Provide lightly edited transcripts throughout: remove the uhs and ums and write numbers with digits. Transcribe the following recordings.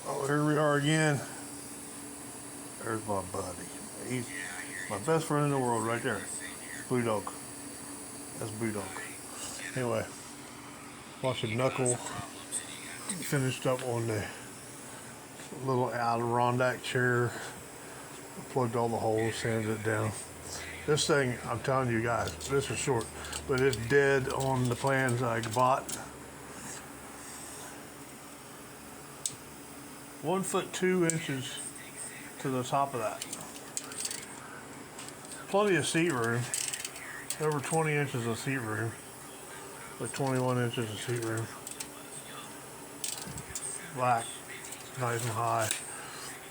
Oh, here we are again. There's my buddy. He's my best friend in the world right there. Blue Dog. That's Blue Dog. Anyway, watching Knuckle finished up on the little Adirondack chair. Plugged all the holes, sanded it down. This thing, I'm telling you guys, this is short, but it's dead on the plans I bought. 1 foot 2 inches to the top of that. Plenty of seat room. Over 20 inches of seat room. Like 21 inches of seat room. Black. Nice and high.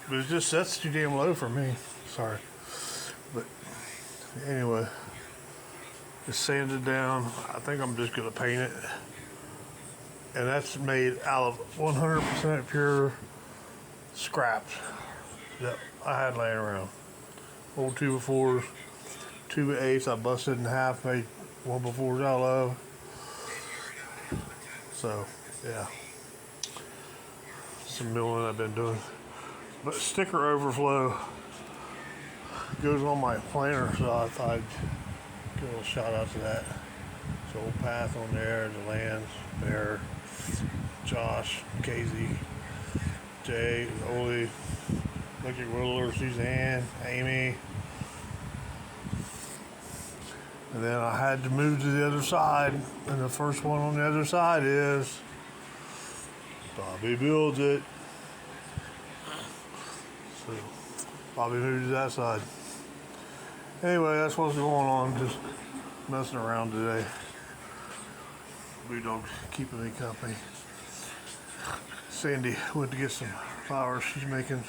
But it just sets too damn low for me. Sorry. But anyway. It's sanded down. I think I'm just going to paint it. And that's made out of 100% pure scraps that I had laying around. Old 2x4s, 2x8s I busted in half, made 1x4s out of. So, yeah. Some milling I've been doing. But sticker overflow goes on my planner, so I thought I'd give a little shout out to that. It's Old Path on there, the Lands, Bear, Josh, Casey, Jay, Oli, Electric Whittler, Suzanne, Amy. And then I had to move to the other side, and the first one on the other side is Bobby Builds It. So Bobby moved to that side. Anyway, that's what's going on. Just messing around today. Blue Dog's keeping me company. Sandy went to get some flowers. She's making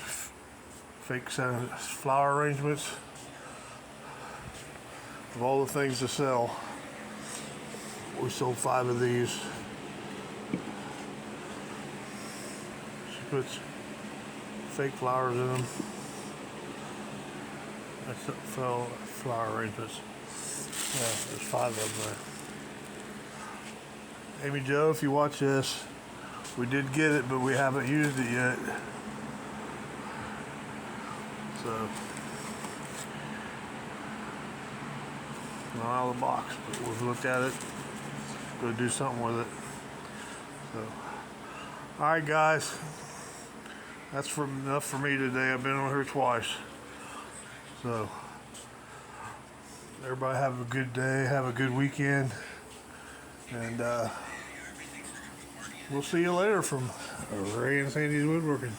fake flower arrangements of all the things to sell. We sold 5 of these. She puts fake flowers in them. That's flower arrangements. Yeah, there's 5 of them there. Amy Jo, if you watch this, we did get it, but we haven't used it yet. So, not out of the box, but we've looked at it. Go do something with it. So, alright guys, that's enough for me today. I've been on here twice. So, everybody have a good day, have a good weekend, and we'll see you later from Ray and Sandy's Woodworking.